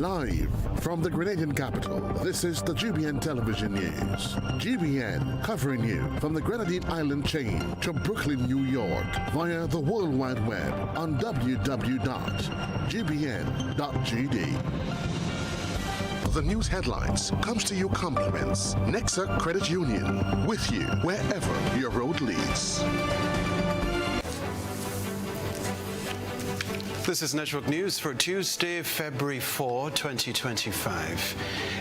Live from the Grenadian capital, this is the GBN Television News. GBN covering you from the Grenadine Island chain to Brooklyn, New York via the World Wide Web on www.gbn.gd. The news headlines comes to you compliments Nexa Credit Union, with you wherever your road leads. This is Network News for Tuesday, February 4, 2025.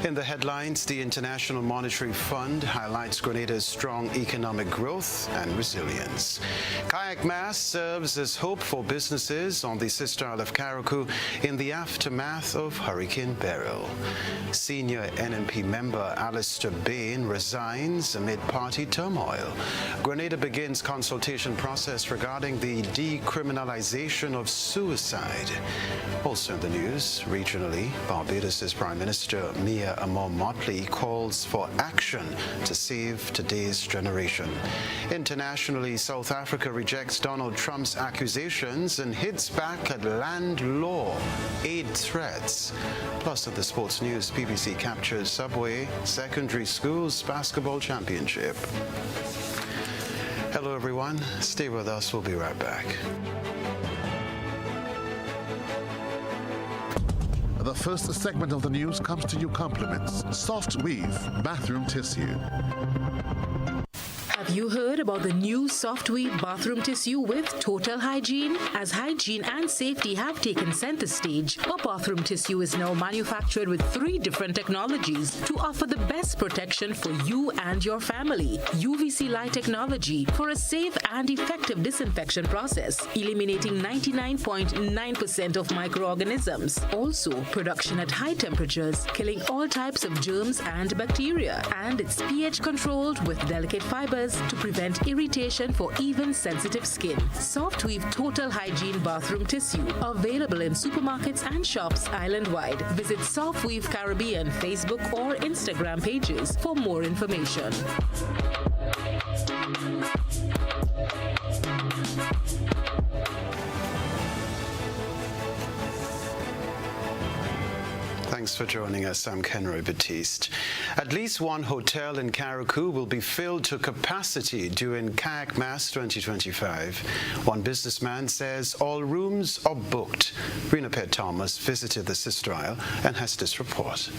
In the headlines, the International Monetary Fund highlights Grenada's strong economic growth and resilience. Kayak Mass serves as hope for businesses on the sister isle of Carriacou in the aftermath of Hurricane Beryl. Senior NNP member Alistair Bain resigns amid party turmoil. Grenada begins consultation process regarding the decriminalization of suicide. Also in the news, regionally, Barbados' Prime Minister Mia Amor-Motley calls for action to save today's generation. Internationally, South Africa rejects Donald Trump's accusations and hits back at land law aid threats. Plus, in the sports news, BBC captures Subway Secondary School's basketball championship. Hello, everyone. Stay with us. We'll be right back. The first segment of the news comes to you compliments Soft Weave Bathroom Tissue. Have you heard about the new Soft Weave bathroom tissue with total hygiene? As hygiene and safety have taken center stage, our bathroom tissue is now manufactured with 3 different technologies to offer the best protection for you and your family. UVC light technology for a safe and effective disinfection process, eliminating 99.9% of microorganisms. Also, production at high temperatures, killing all types of germs and bacteria. And it's pH controlled with delicate fibers to prevent irritation for even sensitive skin. Soft Weave Total Hygiene Bathroom Tissue, available in supermarkets and shops island-wide. Visit Soft Weave Caribbean Facebook or Instagram pages for more information. Thanks for joining us. I'm Kenroy, Baptiste. At least one hotel in Carriacou will be filled to capacity during Kayak Mass 2025. One businessman says all rooms are booked. Rena Pett Thomas visited the sister isle and has this report.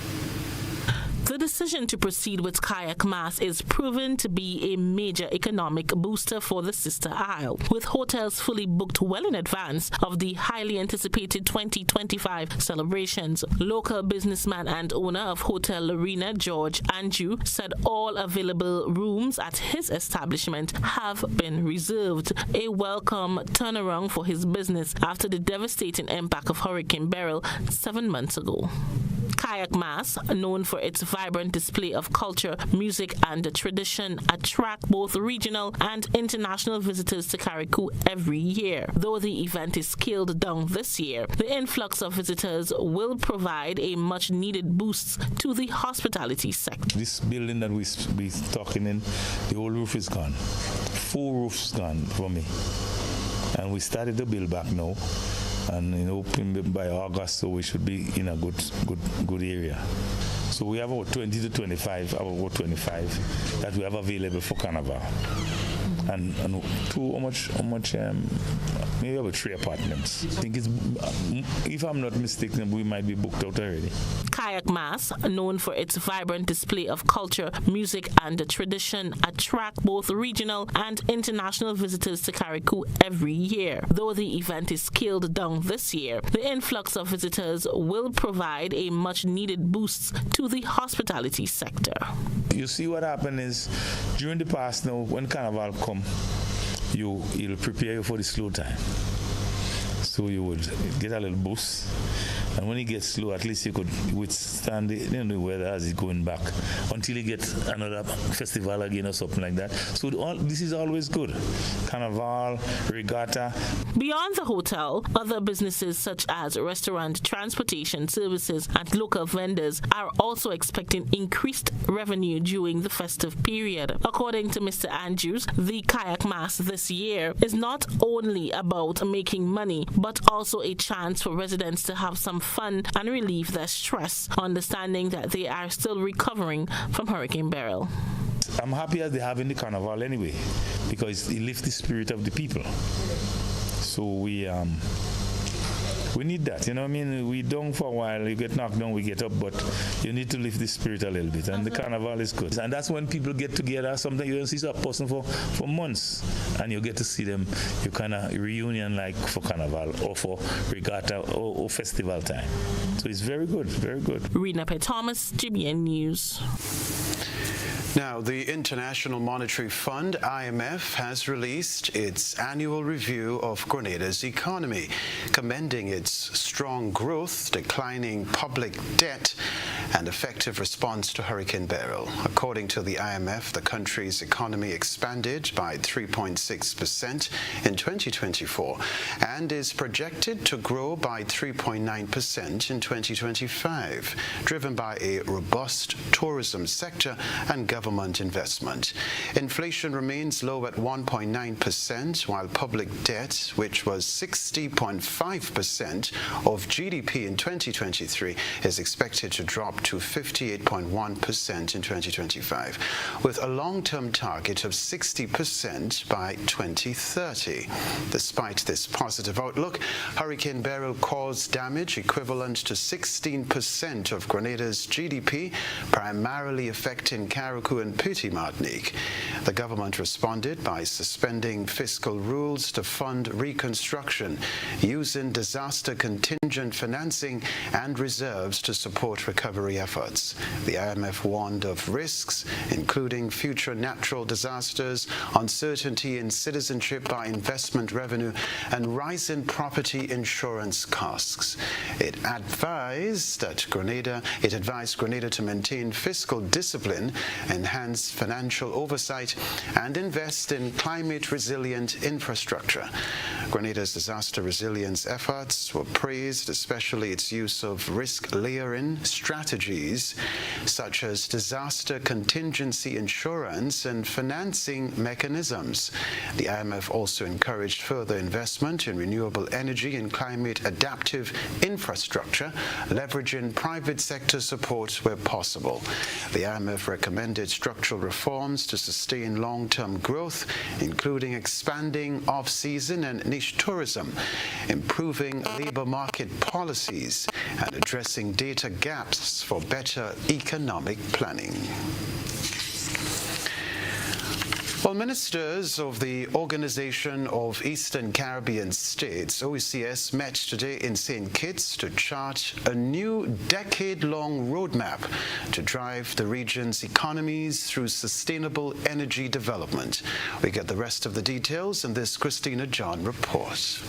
The decision to proceed with Kayak Mass is proven to be a major economic booster for the sister isle, with hotels fully booked well in advance of the highly anticipated 2025 celebrations. Local businessman and owner of Hotel Lorena, George Andrew, said all available rooms at his establishment have been reserved, a welcome turnaround for his business after the devastating impact of Hurricane Beryl 7 months ago. Kayak Mass, known for its vibrant display of culture, music, and tradition, attract both regional and international visitors to Carriacou every year. Though the event is scaled down this year, the influx of visitors will provide a much-needed boost to the hospitality sector. This building that we're talking in, the whole roof is gone. 4 roofs gone for me. And we started to build back now. And open by August, so we should be in a good area. So we have about 20 to 25, about 25 that we have available for Carnival. And how much, maybe about 3 apartments. I think it's, if I'm not mistaken, we might be booked out already. Kayak Mass, known for its vibrant display of culture, music, and tradition, attract both regional and international visitors to Carriacou every year. Though the event is scaled down this year, the influx of visitors will provide a much-needed boost to the hospitality sector. You see what happened is, during the past now, when Carnival come, you'll prepare you for the slow time. So you would get a little boost, and when it gets slow, at least you could withstand the weather as it's going back until you get another festival again or something like that. So this is always good. Carnival, regatta. Beyond the hotel, other businesses such as restaurant, transportation services, and local vendors are also expecting increased revenue during the festive period. According to Mr. Andrews, the Kayak Mass this year is not only about making money, but also a chance for residents to have some fund and relieve their stress, understanding that they are still recovering from Hurricane Beryl. I'm happy as they have in the carnival anyway, because it lifts the spirit of the people. So we need that, you know what I mean? We down for a while, you get knocked down, we get up, but you need to lift the spirit a little bit, and the carnival is good. And that's when people get together. Sometimes you don't see a person for months, and you get to see them, you kind of reunion like for carnival or for regatta or festival time. So it's very good, very good. Rena P. Thomas, GBN News. Now, the International Monetary Fund, IMF, has released its annual review of Grenada's economy, commending its strong growth, declining public debt, and effective response to Hurricane Beryl. According to the IMF, the country's economy expanded by 3.6% in 2024 and is projected to grow by 3.9% in 2025, driven by a robust tourism sector and government investment. Inflation remains low at 1.9%, while public debt, which was 60.5% of GDP in 2023, is expected to drop to 58.1% in 2025, with a long-term target of 60% by 2030. Despite this positive outlook, Hurricane Beryl caused damage equivalent to 16% of Grenada's GDP, primarily affecting Carriacou and Petit Martinique. The government responded by suspending fiscal rules to fund reconstruction, using disaster contingent financing and reserves to support recovery efforts. The IMF warned of risks, including future natural disasters, uncertainty in citizenship by investment revenue, and rising property insurance costs. It advised Grenada to maintain fiscal discipline, enhance financial oversight, and invest in climate-resilient infrastructure. Grenada's disaster resilience efforts were praised, especially its use of risk-layering strategies such as disaster contingency insurance and financing mechanisms. The IMF also encouraged further investment in renewable energy and climate-adaptive infrastructure, leveraging private sector support where possible. The IMF recommended structural reforms to sustain long-term growth, including expanding off-season and niche tourism, improving labor market policies, and addressing data gaps for better economic planning. Well, ministers of the Organization of Eastern Caribbean States, OECS, met today in St. Kitts to chart a new decade-long roadmap to drive the region's economies through sustainable energy development. We get the rest of the details in this Christina John report.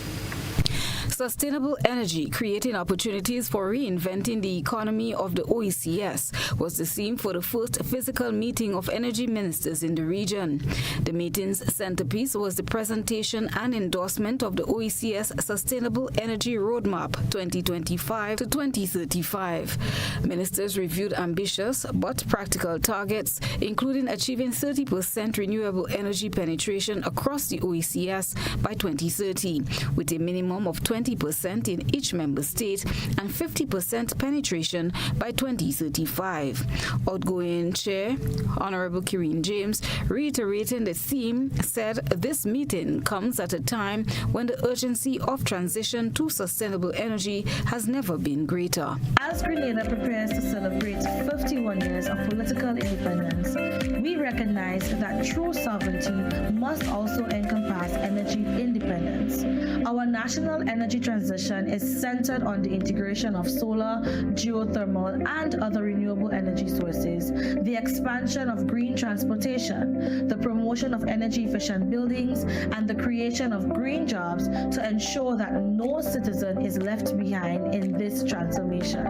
Sustainable energy, creating opportunities for reinventing the economy of the OECS, was the theme for the first physical meeting of energy ministers in the region. The meeting's centerpiece was the presentation and endorsement of the OECS Sustainable Energy Roadmap 2025 to 2035. Ministers reviewed ambitious but practical targets, including achieving 30% renewable energy penetration across the OECS by 2030, with a minimum of 20% in each member state and 50% penetration by 2035. Outgoing Chair, Honorable Kireen James, reiterating the theme, said this meeting comes at a time when the urgency of transition to sustainable energy has never been greater. As Grenada prepares to celebrate 51 years of political independence, we recognize that true sovereignty must also encompass energy independence. Our national energy transition is centered on the integration of solar, geothermal, and other renewable energy sources, the expansion of green transportation, the promotion of energy-efficient buildings, and the creation of green jobs to ensure that no citizen is left behind in this transformation.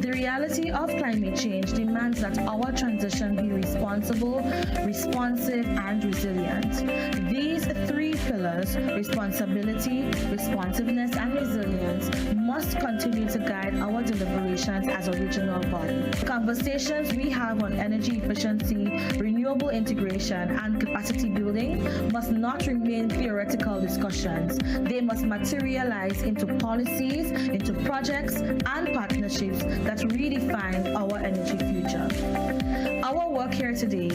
The reality of climate change demands that our transition be responsible, responsive, and resilient. These three three pillars, responsibility, responsiveness, and resilience, must continue to guide our deliberations as a regional body. Conversations we have on energy efficiency, renewable integration, and capacity building must not remain theoretical discussions. They must materialize into policies, into projects, and partnerships that redefine our energy future. Our work here today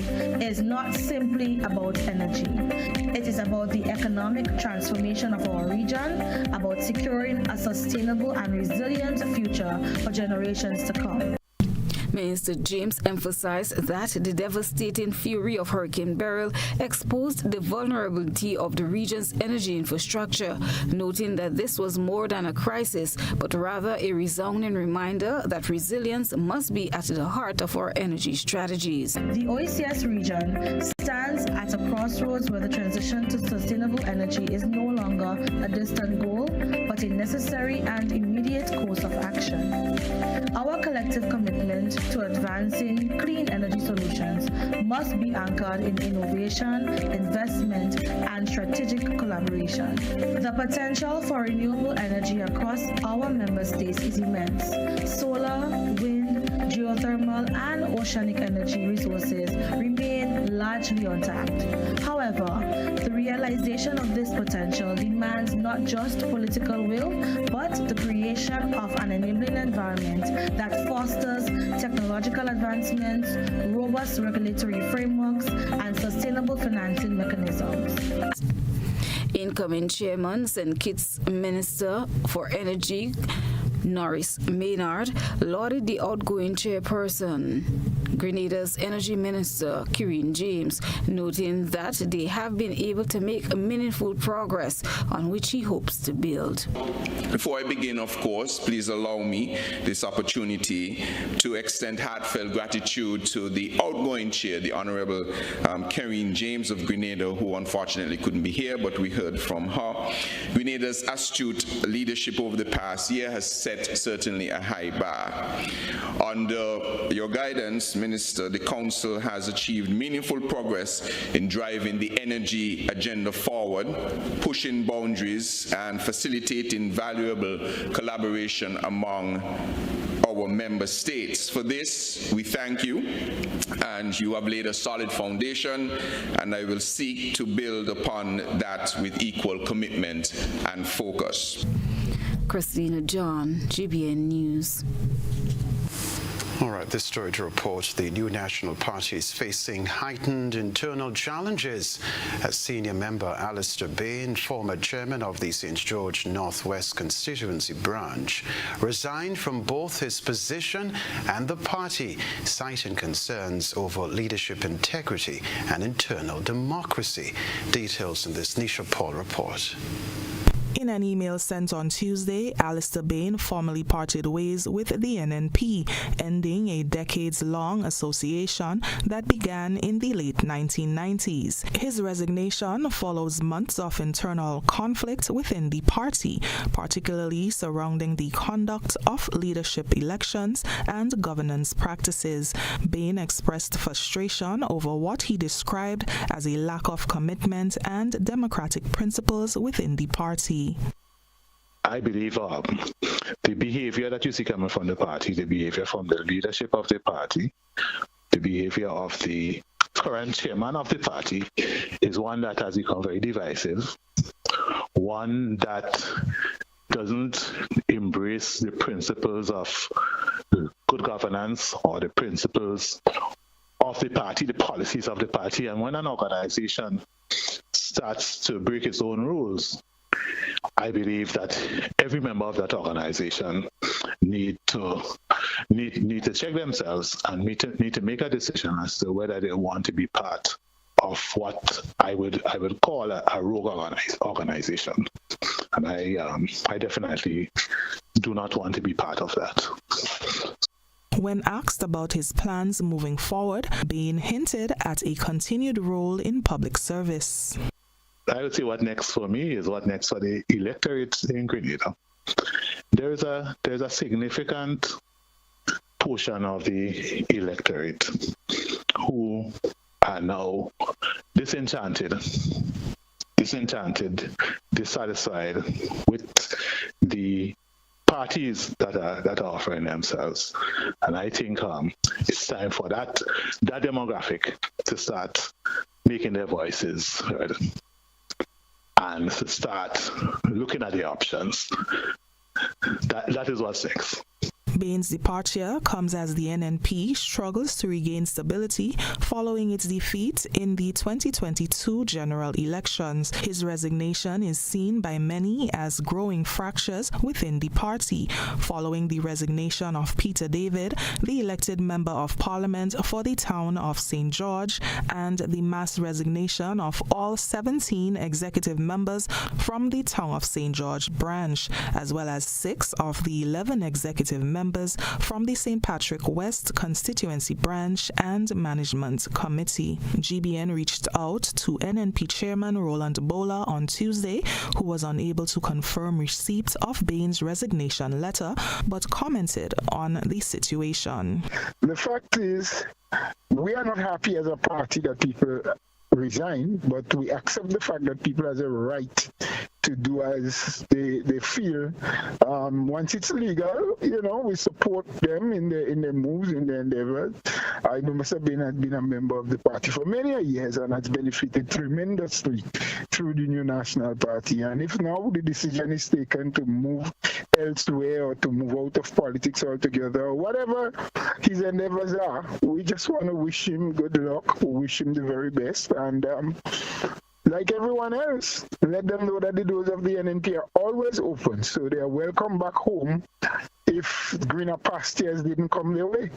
is not simply about energy. It is about the economic transformation of our region, about securing a sustainable and resilient future for generations to come. Minister James emphasized that the devastating fury of Hurricane Beryl exposed the vulnerability of the region's energy infrastructure, noting that this was more than a crisis, but rather a resounding reminder that resilience must be at the heart of our energy strategies. The OECS region stands at a crossroads where the transition to sustainable energy is no longer a distant goal, but a necessary and immediate course of action. Our collective commitment to advancing clean energy solutions must be anchored in innovation, investment, and strategic collaboration. The potential for renewable energy across our member states is immense. Solar, wind, geothermal, and oceanic energy resources remain largely untapped. However, the realization of this potential demands not just political will, but the creation of an enabling environment that fosters technological advancements, robust regulatory frameworks, and sustainable financing mechanisms. Incoming Chairman, St. Kitts Minister for Energy, Norris Maynard, lauded the outgoing chairperson, Grenada's Energy Minister, Kenroy James, noting that they have been able to make meaningful progress on which he hopes to build. Before I begin, of course, please allow me this opportunity to extend heartfelt gratitude to the outgoing chair, the Honorable Kenroy James of Grenada, who unfortunately couldn't be here, but we heard from her. Grenada's astute leadership over the past year has set certainly a high bar. Under your guidance, Minister, the Council has achieved meaningful progress in driving the energy agenda forward, pushing boundaries and facilitating valuable collaboration among our member states. For this, we thank you, and you have laid a solid foundation, and I will seek to build upon that with equal commitment and focus. Christina John, GBN News. All right, this story to report. The new National Party is facing heightened internal challenges as senior member Alistair Bain, former chairman of the St. George Northwest constituency branch, resigned from both his position and the party, citing concerns over leadership integrity and internal democracy. Details in this Nisha Paul report. In an email sent on Tuesday, Alistair Bain formally parted ways with the NNP, ending a decades-long association that began in the late 1990s. His resignation follows months of internal conflict within the party, particularly surrounding the conduct of leadership elections and governance practices. Bain expressed frustration over what he described as a lack of commitment and democratic principles within the party. I believe the behavior that you see coming from the party, the behavior from the leadership of the party, the behavior of the current chairman of the party is one that has become very divisive, one that doesn't embrace the principles of good governance or the principles of the party, the policies of the party. And when an organization starts to break its own rules, I believe that every member of that organization need to check themselves and need to make a decision as to whether they want to be part of what I would call a rogue organization. And I definitely do not want to be part of that. When asked about his plans moving forward, Bain hinted at a continued role in public service. I would say what next for me is what next for the electorate in Grenada. There's a significant portion of the electorate who are now disenchanted disenchanted, dissatisfied with the parties that are offering themselves. And I think it's time for that demographic to start making their voices heard and to start looking at the options. That is what's next. Bain's departure comes as the NNP struggles to regain stability following its defeat in the 2022 general elections. His resignation is seen by many as growing fractures within the party. Following the resignation of Peter David, the elected member of parliament for the town of St. George, and the mass resignation of all 17 executive members from the town of St. George branch, as well as 6 of the 11 executive members from the St. Patrick West constituency branch and management committee. GBN reached out to NNP chairman Roland Bola on Tuesday, who was unable to confirm receipt of Bain's resignation letter, but commented on the situation. The fact is, we are not happy as a party that people resign, but we accept the fact that people have a right to do as they feel. Once it's legal, we support them in their moves, in their endeavors. I know Mr. Bain has been a member of the party for many years and has benefited tremendously through the new National Party. And if now the decision is taken to move elsewhere or to move out of politics altogether, or whatever his endeavors are, we just want to wish him good luck, wish him the very best, and like everyone else, let them know that the doors of the NNP are always open, so they are welcome back home if greener pastures didn't come their way.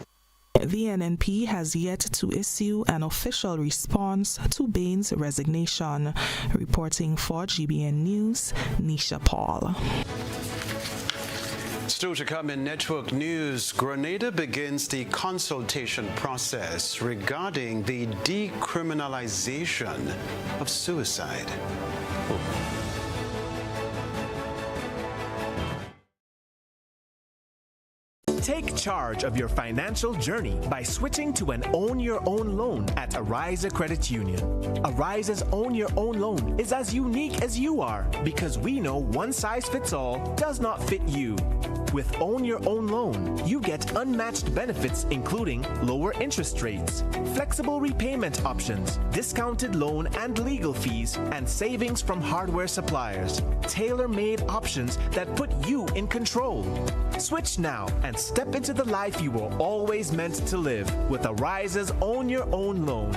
The NNP has yet to issue an official response to Bain's resignation. Reporting for GBN News, Nisha Paul. Still to come in network news, Grenada begins the consultation process regarding the decriminalization of suicide. Take charge of your financial journey by switching to an Own Your Own loan at Arise Credit Union. Arise's Own Your Own loan is as unique as you are because we know one size fits all does not fit you. With Own Your Own loan, you get unmatched benefits including lower interest rates, flexible repayment options, discounted loan and legal fees, and savings from hardware suppliers. Tailor-made options that put you in control. Switch now and step into the life you were always meant to live with Arise's Own Your Own loan.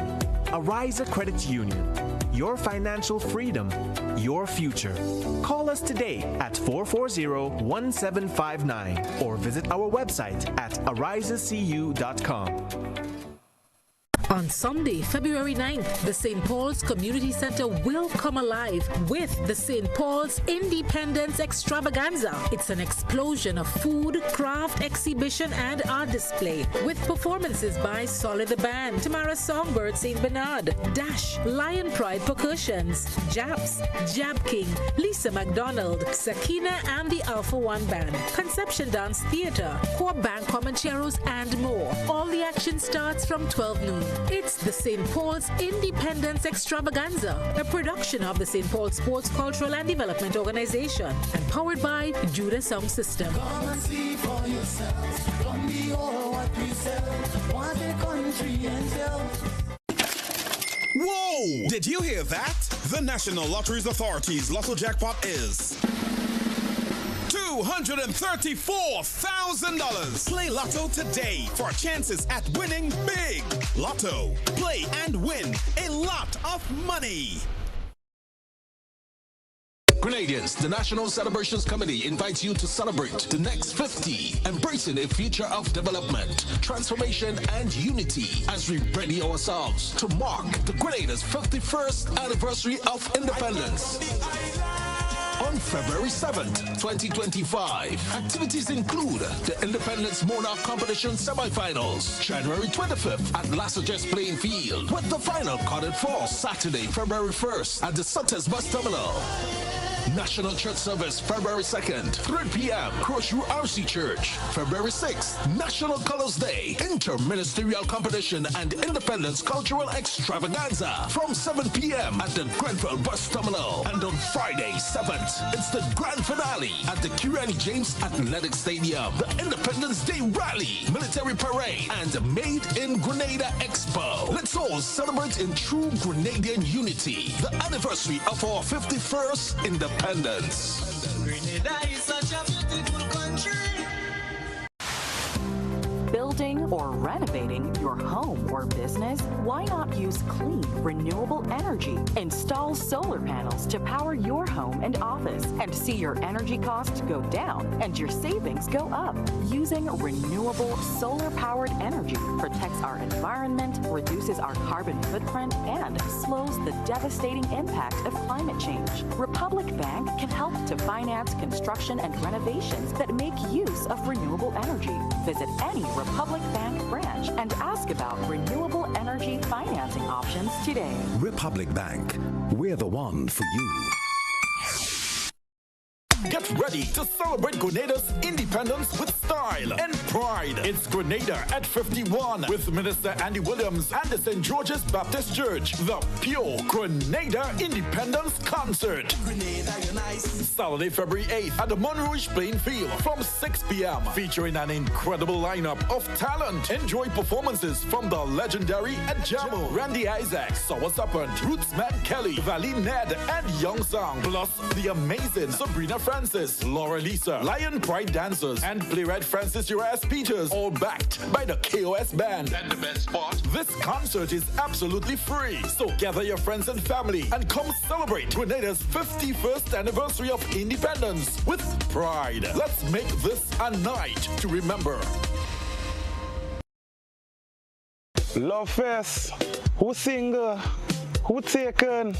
Arise Credit Union. Your financial freedom, your future. Call us today at 440-1759 or visit our website at arisescu.com. On Sunday, February 9th, the St. Paul's Community Center will come alive with the St. Paul's Independence Extravaganza. It's an explosion of food, craft, exhibition, and art display with performances by Solid the Band, Tamara Songbird St. Bernard, Dash, Lion Pride Percussions, Japs, Jab King, Lisa McDonald, Sakina and the Alpha One Band, Conception Dance Theater, Core Band Comancheros, and more. All the action starts from 12 noon. It's the St. Paul's Independence Extravaganza, a production of the St. Paul Sports, Cultural and Development Organization and powered by Judah Sound System. Come and see for yourselves. Come behold what we sell. Want a country and tell. Whoa! Did you hear that? The National Lotteries Authority's Lotto Jackpot is $234,000. Play Lotto today for chances at winning big. Lotto. Play and win a lot of money. Grenadians, the National Celebrations Committee invites you to celebrate the next 50, embracing a future of development, transformation, and unity as we ready ourselves to mark the Grenadians' 51st anniversary of independence. On February 7th, 2025, activities include the Independence Monarch Competition semifinals, January 25th at Lassages Playing Field, with the final carded for Saturday, February 1st at the Sutters Bus Terminal. National Church Service, February 2nd, 3 p.m., Crossroad RC Church. February 6th, National Colors Day, Interministerial Competition and Independence Cultural Extravaganza from 7 p.m. at the Grenfell Bus Terminal. And on Friday, 7th, it's the grand finale at the Kenroy James Athletic Stadium. The Independence Day Rally, Military Parade, and Made in Grenada Expo. Let's all celebrate in true Grenadian unity the anniversary of our 51st independence. Grenada is such a beautiful country. Building or renovating your home or business? Why not use clean, renewable energy? Install solar panels to power your home and office and see your energy costs go down and your savings go up. Using renewable solar-powered energy protects our environment, reduces our carbon footprint, and slows the devastating impact of climate change. Republic Bank can help to finance construction and renovations that make use of renewable energy. Visit any Republic Bank branch and ask about renewable energy financing options today. Republic Bank, we're the one for you. Get ready to celebrate Grenada's independence with style and pride. It's Grenada at 51 with Minister Andy Williams and the St. George's Baptist Church. The Pure Grenada Independence Concert. Grenada, you're nice. Saturday, February 8th at the Monrouge playing field from 6 p.m. Featuring an incredible lineup of talent. Enjoy performances from the legendary Adjamo, Randy Isaac, Sour Serpent, Rootsman Kelly, Valley Ned, and Young Song. Plus the amazing Sabrina Francis, Laura Lisa, Lion Pride Dancers, and playwright Francis Urias Peters, all backed by the KOS Band. And the best part, this concert is absolutely free. So gather your friends and family and come celebrate Grenada's 51st anniversary of independence with pride. Let's make this a night to remember. Love Fest. Who single? Who taken?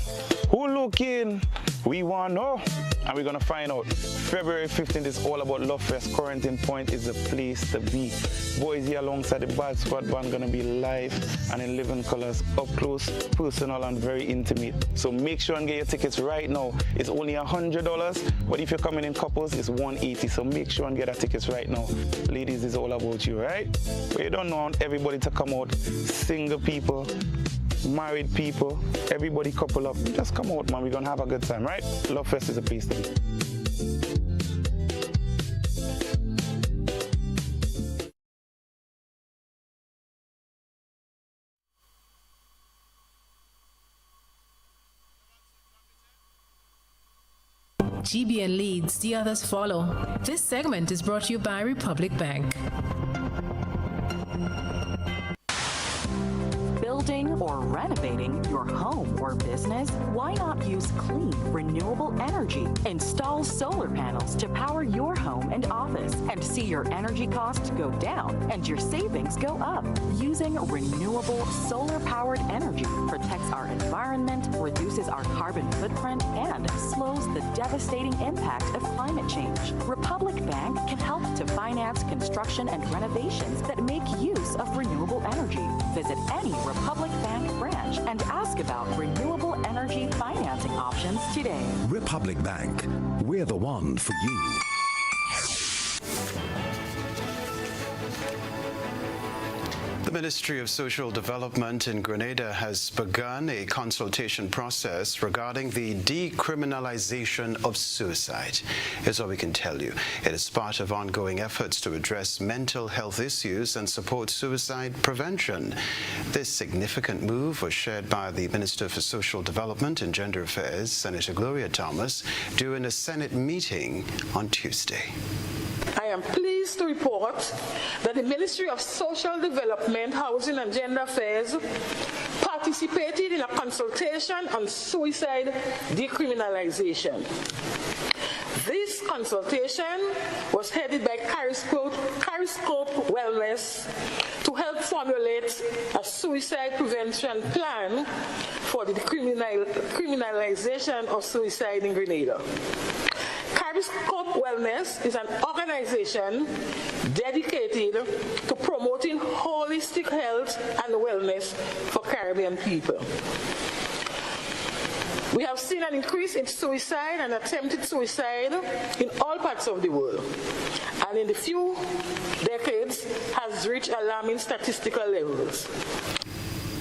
Who looking? We want to know, and we're going to find out. February 15th is all about Love Fest. Quarantine Point is the place to be. Boys here alongside the Bad Squad Band going to be live and in living colors, up close, personal, and very intimate. So make sure and get your tickets right now. It's only $100, but if you're coming in couples, it's $180. So make sure and get our tickets right now. Ladies, it's all about you, right? But you don't want everybody to come out. Single people, married people, everybody couple up. Just come out, man. We're going to have a good time, right? Love Fest is a place to be. GBN leads, the others follow. This segment is brought to you by Republic Bank. Building or renovating your home or business? Why not use clean, renewable energy? Install solar panels to power your home and office and see your energy costs go down and your savings go up. Using renewable solar-powered energy protects our environment, reduces our carbon footprint, and slows the devastating impact of climate change. Republic Bank can help to finance construction and renovations that make use of renewable energy. Visit any Republic Bank branch and ask about renewable energy financing options today. Republic Bank, we're the one for you. The Ministry of Social Development in Grenada has begun a consultation process regarding the decriminalization of suicide. Here's what we can tell you. It is part of ongoing efforts to address mental health issues and support suicide prevention. This significant move was shared by the Minister for Social Development and Gender Affairs, Senator Gloria Thomas, during a Senate meeting on Tuesday. I am pleased to report that the Ministry of Social Development, Housing and Gender Affairs participated in a consultation on suicide decriminalization. This consultation was headed by Cariscope Wellness to help formulate a suicide prevention plan for the decriminalization of suicide in Grenada. Cariscope Wellness is an organization dedicated to promoting holistic health and wellness for Caribbean people. We have seen an increase in suicide and attempted suicide in all parts of the world, and in the few decades has reached alarming statistical levels.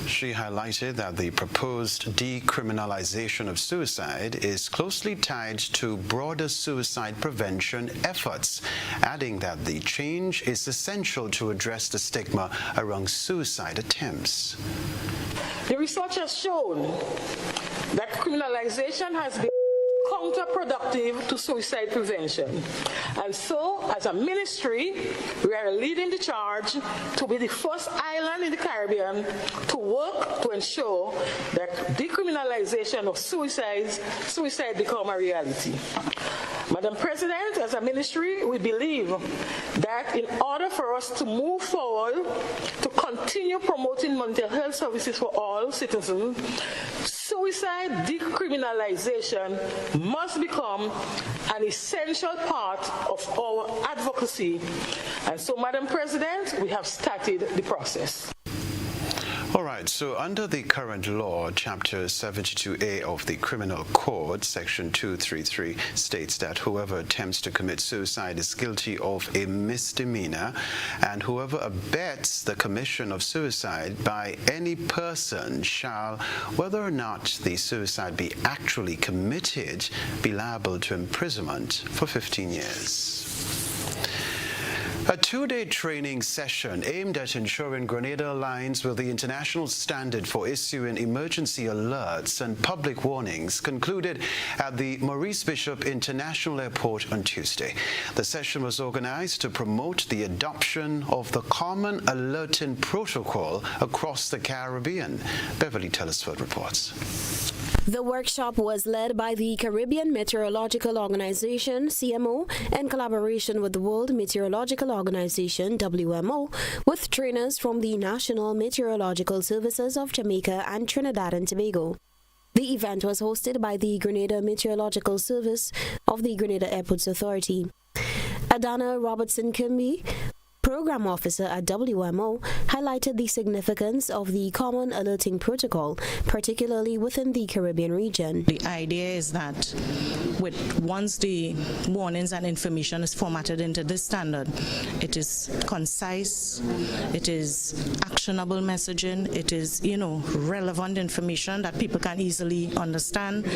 She highlighted that the proposed decriminalization of suicide is closely tied to broader suicide prevention efforts, adding that the change is essential to address the stigma around suicide attempts. The research has shown that criminalization has been counterproductive to suicide prevention. And so, as a ministry, we are leading the charge to be the first island in the Caribbean to work to ensure that decriminalization of suicide become a reality. Madam President, as a ministry, we believe that in order for us to move forward, to continue promoting mental health services for all citizens, suicide decriminalization must become an essential part of our advocacy. And so, Madam President, we have started the process. All right, so under the current law, Chapter 72A of the Criminal Code, Section 233, states that whoever attempts to commit suicide is guilty of a misdemeanor, and whoever abets the commission of suicide by any person shall, whether or not the suicide be actually committed, be liable to imprisonment for 15 years. A two-day training session aimed at ensuring Grenada aligns with the international standard for issuing emergency alerts and public warnings concluded at the Maurice Bishop International Airport on Tuesday. The session was organized to promote the adoption of the Common Alerting Protocol across the Caribbean. Beverly Telesford reports. The workshop was led by the Caribbean Meteorological Organization, CMO, in collaboration with the World Meteorological Organization, WMO, with trainers from the National Meteorological Services of Jamaica and Trinidad and Tobago. The event was hosted by the Grenada Meteorological Service of the Grenada Airports Authority. Adana Robertson-Kimby, Program Officer at WMO, highlighted the significance of the Common Alerting Protocol, particularly within the Caribbean region. The idea is that once the warnings and information is formatted into this standard, it is concise, it is actionable messaging, it is, relevant information that people can easily understand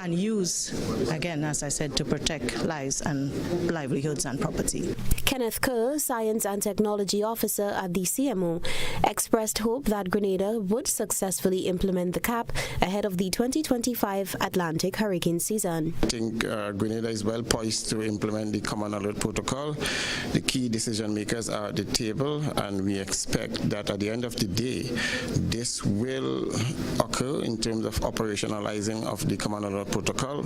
and use, again, as I said, to protect lives and livelihoods and property. Kenneth Kerr, Science and Technology Officer at the CMO, expressed hope that Grenada would successfully implement the CAP ahead of the 2025 Atlantic hurricane season. I think Grenada is well poised to implement the Common Alert Protocol. The key decision makers are at the table, and we expect that at the end of the day, this will occur in terms of operationalizing of the Common Alert Protocol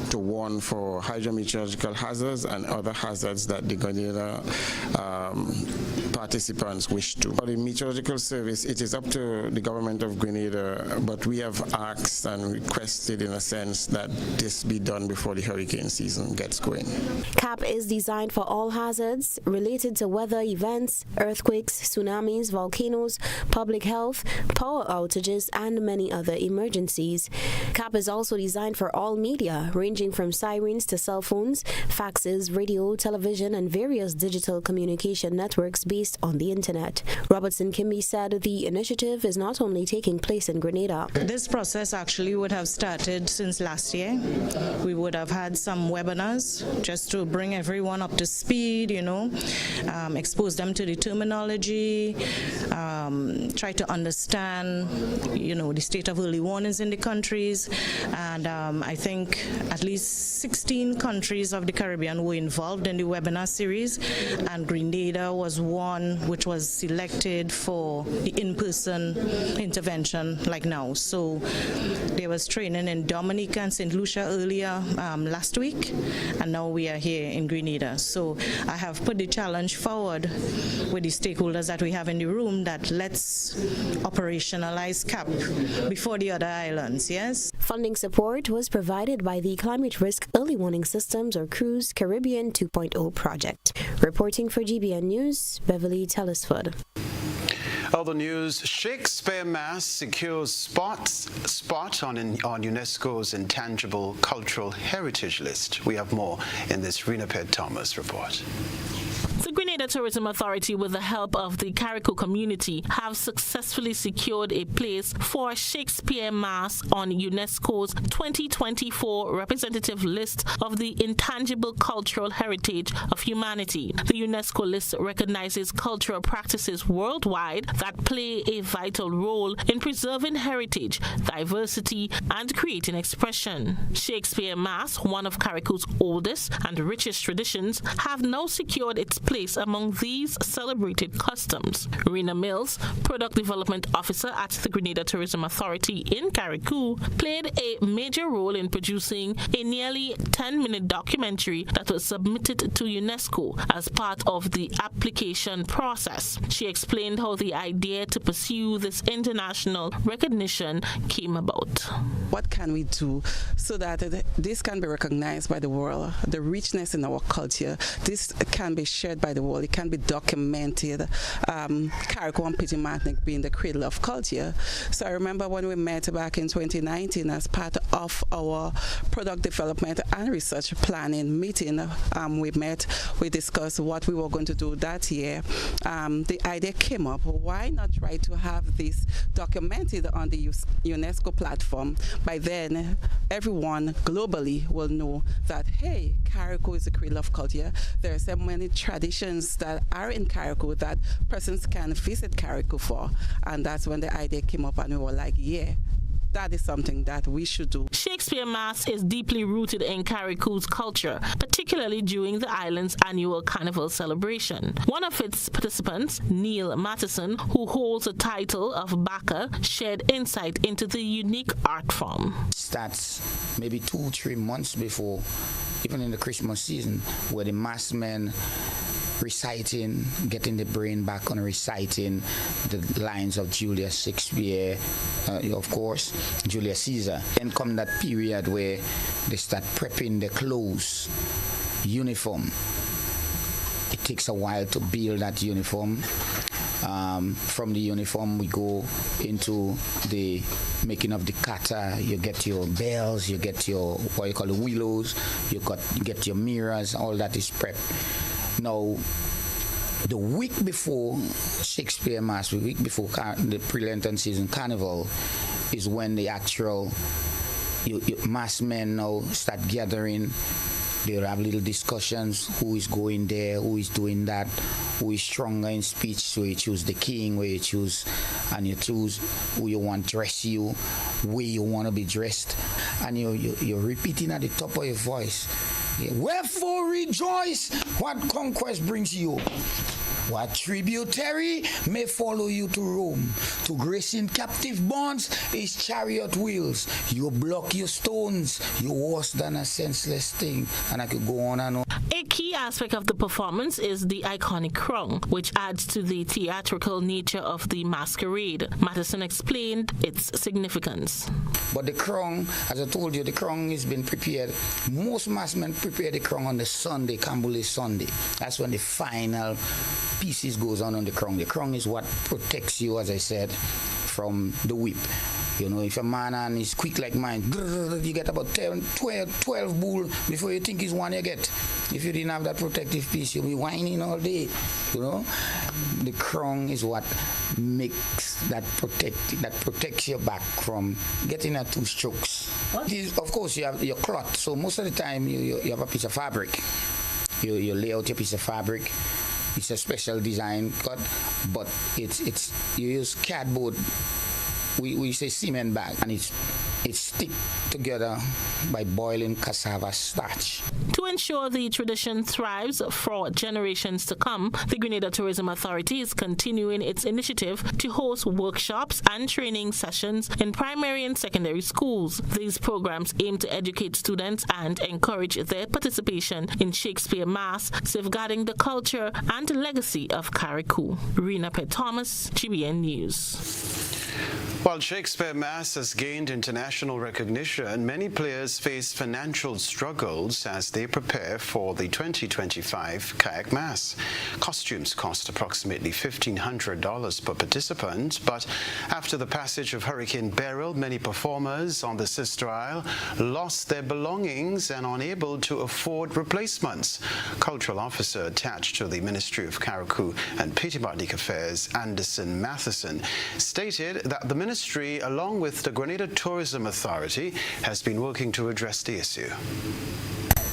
to warn for hydrometeorological hazards and other hazards that the Grenada participants wish to. For the Meteorological Service, it is up to the government of Grenada, but we have asked and requested in a sense that this be done before the hurricane season gets going. CAP is designed for all hazards related to weather events, earthquakes, tsunamis, volcanoes, public health, power outages, and many other emergencies. CAP is also designed for all media, ranging from sirens to cell phones, faxes, radio, television, and various digital communication networks based on the internet. Robertson-Kimby said the initiative is not only taking place in Grenada. This process actually would have started since last year. We would have had some webinars just to bring everyone up to speed, expose them to the terminology, try to understand, the state of early warnings in the countries. And I think at least 16 countries of the Caribbean were involved in the webinar series, and Grenada was one which was selected for the in-person intervention like now. So there was training in Dominica and St. Lucia earlier last week, and now we are here in Grenada. So I have put the challenge forward with the stakeholders that we have in the room that let's operationalize CAP before the other islands, yes? Funding support was provided by the Climate Risk Early Warning Systems or CRUISE Caribbean 2.0 project. Reporting for GBN News, Beverly Telesford. Other news, Shakespeare Mass secures spot on UNESCO's Intangible Cultural Heritage List. We have more in this Renaped Thomas report. The Grenada Tourism Authority, with the help of the Carriacou community, have successfully secured a place for Shakespeare Mass on UNESCO's 2024 representative list of the Intangible Cultural Heritage of Humanity. The UNESCO list recognizes cultural practices worldwide that play a vital role in preserving heritage, diversity, and creating expression. Shakespeare Mass, one of Carriacou's oldest and richest traditions, have now secured its place among these celebrated customs. Rena Mills, Product Development Officer at the Grenada Tourism Authority in Carriacou, played a major role in producing a nearly 10-minute documentary that was submitted to UNESCO as part of the application process. She explained how the idea to pursue this international recognition came about. What can we do so that this can be recognized by the world? The richness in our culture, this can be shared by the world. It can be documented. Carriacou and Petit Martinique being the cradle of culture. So I remember when we met back in 2019 as part of our product development and research planning meeting. We discussed what we were going to do that year. The idea came up, why not try to have this documented on the UNESCO platform? By then, everyone globally will know that, hey, Carriacou is the cradle of culture. There are so many traditions that are in Carriacou that persons can visit Carriacou for. And that's when the idea came up, and we were like, yeah, that is something that we should do. Shakespeare Mass is deeply rooted in Carriacou's culture, particularly during the island's annual carnival celebration. One of its participants, Neil Matheson, who holds the title of Baka, shared insight into the unique art form. Starts maybe 2-3 months before, even in the Christmas season, where the mass men reciting, getting the brain back on reciting the lines of Julius Shakespeare, of course, Julius Caesar. Then come that period where they start prepping the clothes, uniform. It takes a while to build that uniform. From the uniform, we go into the making of the kata. You get your bells, you get your, what you call the willows, you get your mirrors, all that is prepped. Now, the week before Shakespeare Mass, the week before the pre-Lenten season carnival, is when the actual mass men now start gathering. They'll have little discussions, who is going there, who is doing that, who is stronger in speech, so you choose the king, where you choose, and you choose who you want to dress you, where you want to be dressed, and you're repeating at the top of your voice. Wherefore rejoice, what conquest brings you? What tributary may follow you to Rome? To grace in captive bonds is chariot wheels. You block your stones, you're worse than a senseless thing. And I could go on and on. A key aspect of the performance is the iconic krong, which adds to the theatrical nature of the masquerade. Matheson explained its significance. But the krong, as I told you, the krong has been prepared. Most massmen prepare the krong on the Sunday, Kambule Sunday. That's when the final pieces goes on the krong. The krong is what protects you, as I said, from the whip. You know, if a man and is quick like mine, you get about 12 bull before you think it's one you get. If you didn't have that protective piece, you'll be whining all day. You know, the krong is what makes that protects your back from getting a 2 strokes. Of course, you have your cloth. So most of the time, you have a piece of fabric. You lay out your piece of fabric. It's a special design cut, but it's you use cardboard. We say cement bag, and it's stick together by boiling cassava starch. To ensure the tradition thrives for generations to come, the Grenada Tourism Authority is continuing its initiative to host workshops and training sessions in primary and secondary schools. These programs aim to educate students and encourage their participation in Shakespeare Mass, safeguarding the culture and legacy of Carriacou. Rena Thomas, GBN News. While Shakespeare Mass has gained international recognition, many players face financial struggles as they prepare for the 2025 Kayak Mass. Costumes cost approximately $1,500 per participant, but after the passage of Hurricane Beryl, many performers on the Sister Isle lost their belongings and are unable to afford replacements. Cultural officer attached to the Ministry of Carriacou and Diplomatic Affairs, Anderson Matheson, stated that the Ministry, along with the Grenada Tourism Authority, has been working to address the issue.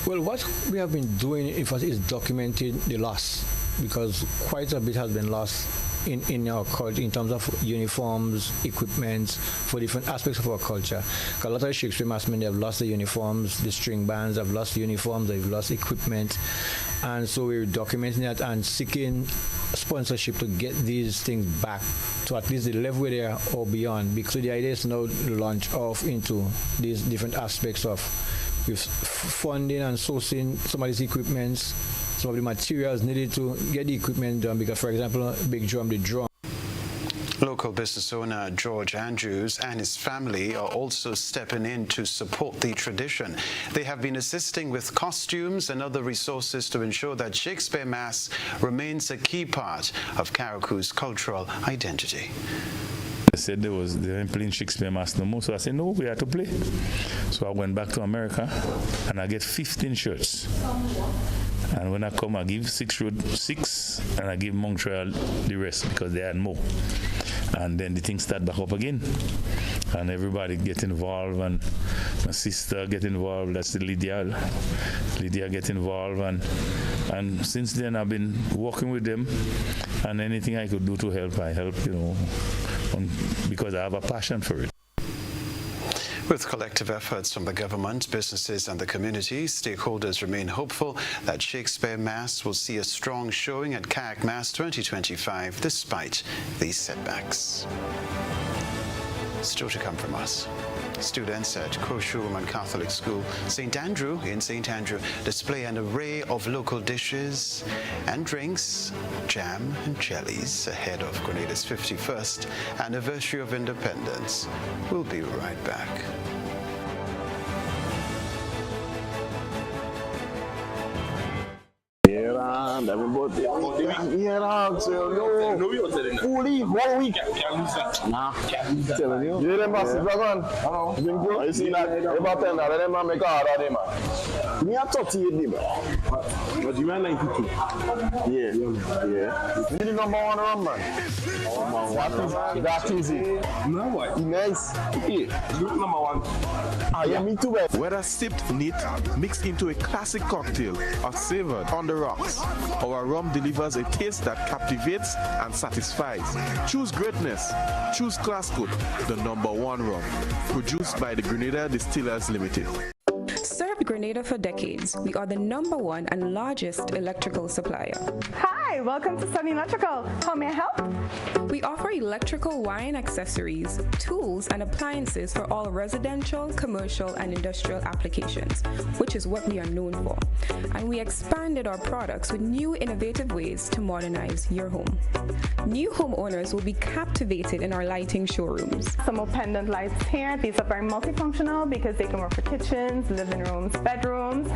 Well, what we have been doing is documenting the loss, because quite a bit has been lost in our culture in terms of uniforms, equipment, for different aspects of our culture. A lot of Shakespeare Massmen, they have lost the uniforms, the string bands have lost the uniforms, they've lost equipment, and so we're documenting that and seeking sponsorship to get these things back to at least the level where they are or beyond. Because the idea is now to launch off into these different aspects of with funding and sourcing some of these equipments, some of the materials needed to get the equipment done, because, for example, big drum, the drum. Local business owner George Andrews and his family are also stepping in to support the tradition. They have been assisting with costumes and other resources to ensure that Shakespeare Mass remains a key part of Carriacou's cultural identity. They said they weren't playing Shakespeare Mass no more, so I said, no, we have to play. So I went back to America and I get 15 shirts. And when I come, I give 6 and I give Montreal the rest because they had more. And then the thing start back up again. And everybody get involved, and my sister get involved, that's the Lydia get involved, and since then I've been working with them, and anything I could do to help, I help, because I have a passion for it. With collective efforts from the government, businesses and the community, stakeholders remain hopeful that Shakespeare Mass will see a strong showing at Kayak Mass 2025 despite these setbacks. Still to come from us. Students at Crochet Roman Catholic School, St. Andrew in St. Andrew display an array of local dishes and drinks, jam and jellies ahead of Grenada's 51st anniversary of independence. We'll be right back. Fully 1 week. Nah. Telling you. You them boss dragon. Hello. You see that? About 10 that them make hard of them man. Me a 38 bro. But you man 92. Yeah. You the number 1 rum man. Oh man. That is it. No what? Nice. Yeah. You number 1. Yeah, me too. Whether sipped neat, mixed into a classic cocktail, or savored on the rocks, our rum delivers a taste that captivates and satisfies. Choose greatness. Choose Classcoat, the number 1 rum. Produced by the Grenada Distillers Limited. Served Grenada for decades, we are the #1 and largest electrical supplier. Hi, welcome to Sunny Electrical. How may I help? We offer electrical wiring accessories, tools, and appliances for all residential, commercial, and industrial applications, which is what we are known for. And we expanded our products with new innovative ways to modernize your home. New homeowners will be captivated in our lighting showrooms. Some more pendant lights here. These are very multifunctional because they can work for kitchens, living rooms, bedrooms.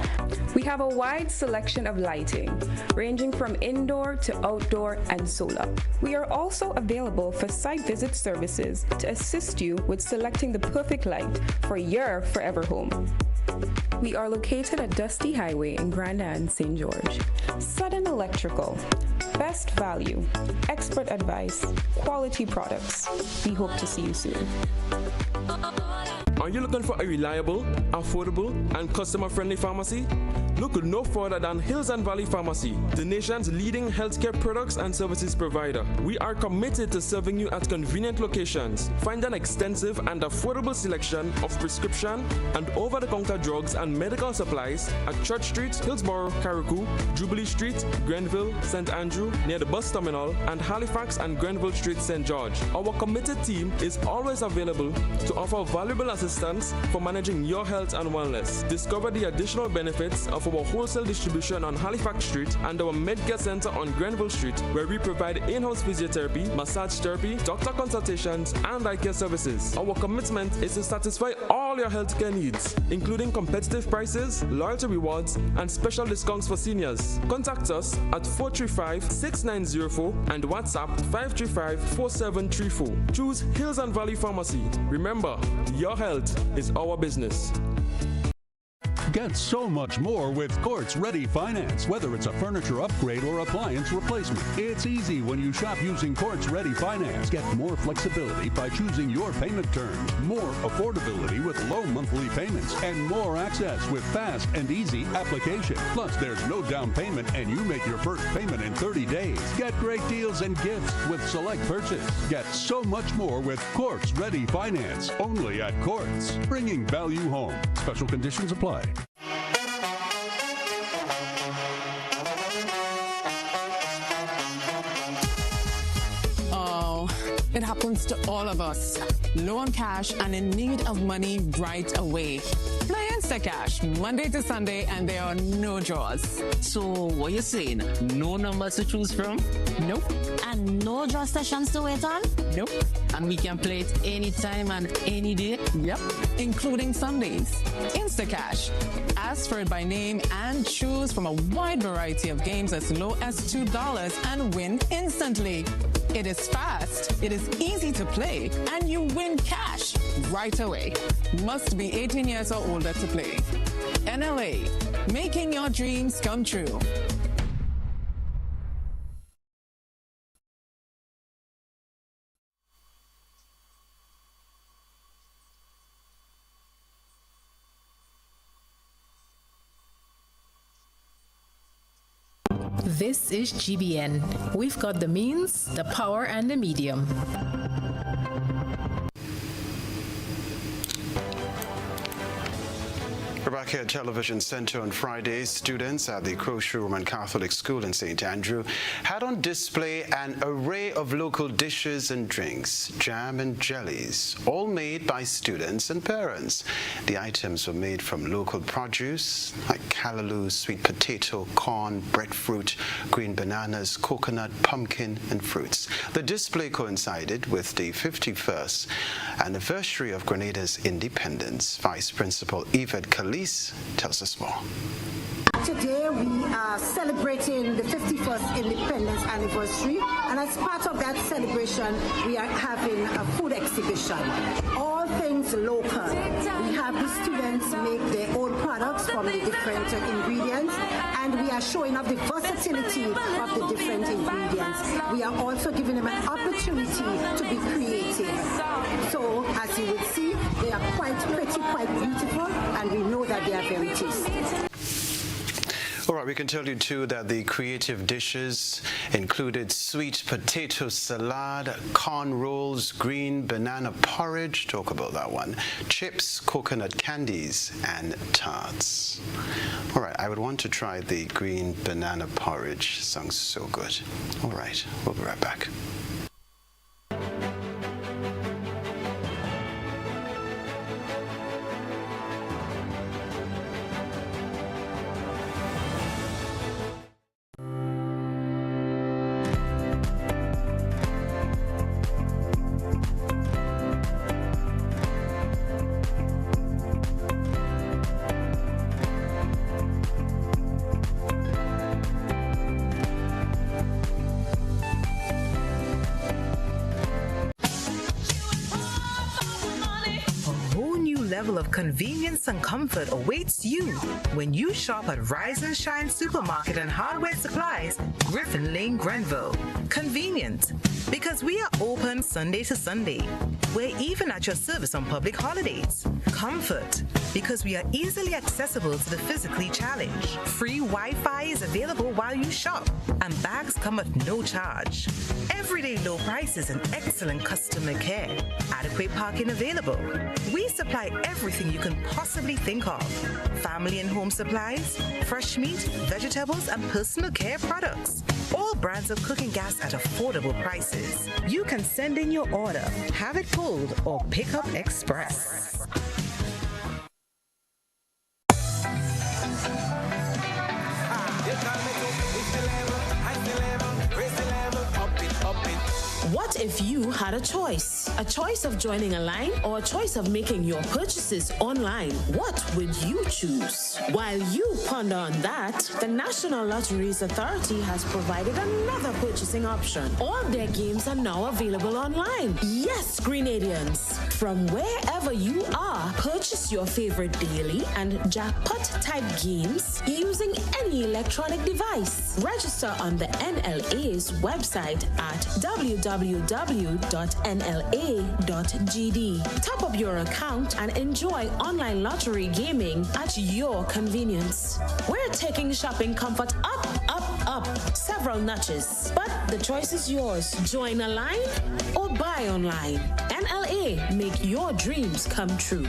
We have a wide selection of lighting, ranging from indoor to outdoor and solar. We are also available for site visit services to assist you with selecting the perfect light for your forever home. We are located at Dusty Highway in Grand Anne, St. George. Sudden Electrical. Best value, expert advice, quality products. We hope to see you soon. Are you looking for a reliable, affordable, and customer-friendly pharmacy? Look no further than Hills and Valley Pharmacy, the nation's leading healthcare products and services provider. We are committed to serving you at convenient locations. Find an extensive and affordable selection of prescription and over-the-counter drugs and medical supplies at Church Street, Hillsborough, Carriacou, Jubilee Street, Grenville, St. Andrew, near the bus terminal, and Halifax and Grenville Street, St. George. Our committed team is always available to offer valuable assistance for managing your health and wellness. Discover the additional benefits of our wholesale distribution on Halifax Street and our Medcare Center on Grenville Street, where we provide in-house physiotherapy, massage therapy, doctor consultations, and eye care services. Our commitment is to satisfy all your healthcare needs, including competitive prices, loyalty rewards, and special discounts for seniors. Contact us at 435-6904 and WhatsApp 535-4734. Choose Hills and Valley Pharmacy. Remember, your health is our business. Get so much more with Quartz Ready Finance. Whether it's a furniture upgrade or appliance replacement, it's easy when you shop using Quartz Ready Finance. Get more flexibility by choosing your payment terms, more affordability with low monthly payments, and more access with fast and easy application. Plus, there's no down payment and you make your first payment in 30 days. Get great deals and gifts with select purchase. Get so much more with Quartz Ready Finance. Only at Quartz. Bringing value home. Special conditions apply. It happens to all of us. Low on cash and in need of money right away. Play Instacash Monday to Sunday and there are no draws. So what you saying? No numbers to choose from? Nope. And no draw sessions to wait on? Nope. And we can play it anytime and any day? Yep. Including Sundays. Instacash. Ask for it by name and choose from a wide variety of games as low as $2 and win instantly. It is fast, it is easy to play, and you win cash right away. Must be 18 years or older to play. NLA, making your dreams come true. This is GBN. We've got the means, the power, and the medium. We're back here at Television Center on Friday. Students at the Croce Roman Catholic School in St. Andrew had on display an array of local dishes and drinks, jam and jellies, all made by students and parents. The items were made from local produce like callaloo, sweet potato, corn, breadfruit, green bananas, coconut, pumpkin, and fruits. The display coincided with the 51st anniversary of Grenada's independence. Vice Principal Yvette tells us more. Today we are celebrating the 51st independence anniversary, and as part of that celebration we are having a food exhibition. All things local. We have the students make their own products from the different ingredients, and we are showing off the versatility of the different ingredients. We are also giving them an opportunity to be creative. So as you will see, they are quite pretty, quite beautiful, and we know that they are very tasty. All right, we can tell you too that the creative dishes included sweet potato salad, corn rolls, green banana porridge, talk about that one, chips, coconut candies, and tarts. All right, I would want to try the green banana porridge. Sounds so good. All right, we'll be right back. Level of convenience and comfort awaits you when you shop at Rise and Shine Supermarket and Hardware Supplies, Griffin Lane, Grenville. Convenient, because we are open Sunday to Sunday. We're even at your service on public holidays. Comfort, because we are easily accessible to the physically challenged. Free Wi-Fi is available while you shop, and bags come at no charge. Everyday low prices and excellent customer care. Adequate parking available. We supply everything you can possibly think of. Family and home supplies, fresh meat, vegetables, and personal care products. All brands of cooking gas at affordable prices. You can send in your order, have it pulled, or pick up express. if you had a choice of joining a line or a choice of making your purchases online? What would you choose? While you ponder on that, the National Lotteries Authority has provided another purchasing option. All their games are now available online. Yes, Grenadians, from wherever you are, purchase your favorite daily and jackpot type games using any electronic device. Register on the NLA's website at www.nla.gd. Top up your account and enjoy online lottery gaming at your convenience. We're taking shopping comfort up several notches, but the choice is yours. Join a line or buy online. NLA, make your dreams come true.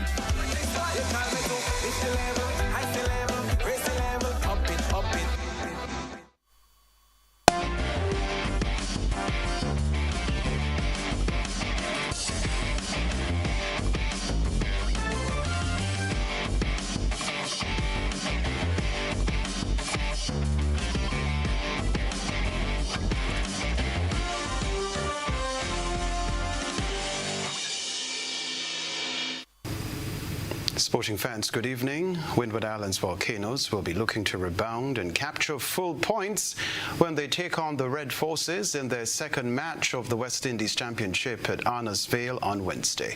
Sporting fans, good evening. Windward Islands Volcanoes will be looking to rebound and capture full points when they take on the Red Forces in their second match of the West Indies Championship at Arna's Vale on Wednesday.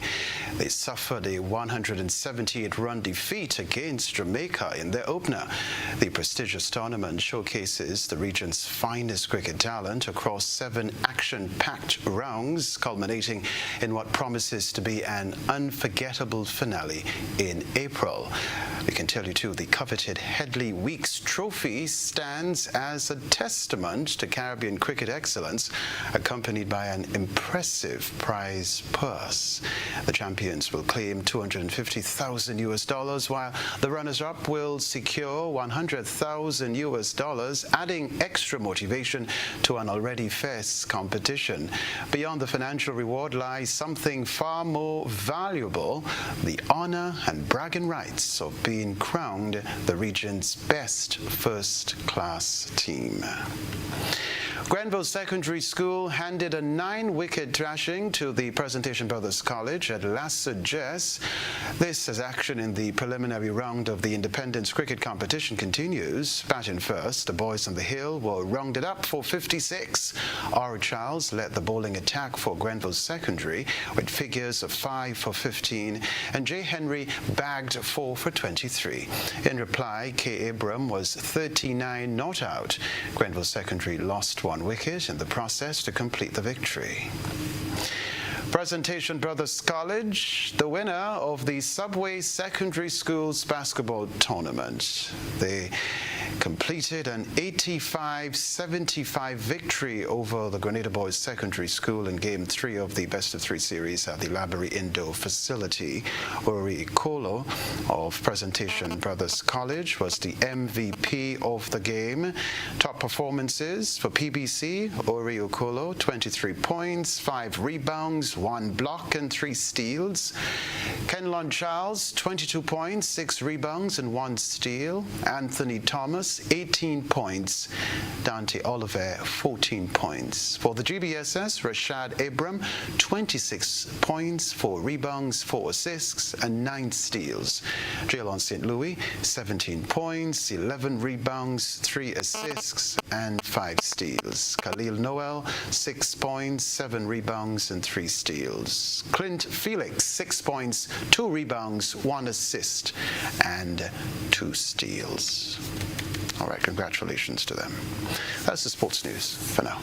They suffered a 178-run defeat against Jamaica in their opener. The prestigious tournament showcases the region's finest cricket talent across 7 action-packed rounds, culminating in what promises to be an unforgettable finale in April. We can tell you too, the coveted Headley Weeks Trophy stands as a testament to Caribbean cricket excellence, accompanied by an impressive prize purse. The champions will claim $250,000, while the runners-up will secure $100,000, adding extra motivation to an already fierce competition. Beyond the financial reward lies something far more valuable: the honor and bragging rights of being crowned the region's best first-class team. Grenville Secondary School handed a 9-wicket thrashing to the Presentation Brothers College at Lasser Jess. This as action in the preliminary round of the Independence Cricket Competition continues. Batting first, the boys on the hill were rounded up for 56. Ora Charles led the bowling attack for Grenville Secondary with figures of 5 for 15, and J. Henry bagged 4 for 23. In reply, K. Abram was 39 not out. Grenville Secondary lost 1 wicket in the process to complete the victory. Presentation Brothers College, the winner of the Subway Secondary Schools basketball tournament. They completed an 85-75 victory over the Grenada Boys Secondary School in Game 3 of the best-of-3 series at the Laborie Indoor facility. Ori Ikolo of Presentation Brothers College was the MVP of the game. Top performances for PBC: Ori Ikolo, 23 points, 5 rebounds, 1 block and 3 steals. Kenlon Charles, 22 points, 6 rebounds and 1 steal. Anthony Thomas, 18 points. Dante Oliver, 14 points. For the GBSS, Rashad Abram, 26 points, 4 rebounds, 4 assists and 9 steals. Jaylon St. Louis, 17 points, 11 rebounds, 3 assists and 5 steals. Khalil Noel, 6 points, 7 rebounds and 3 steals. Clint Felix, 6 points, 2 rebounds, 1 assist and 2 steals. All right, congratulations to them. That's the sports news for now.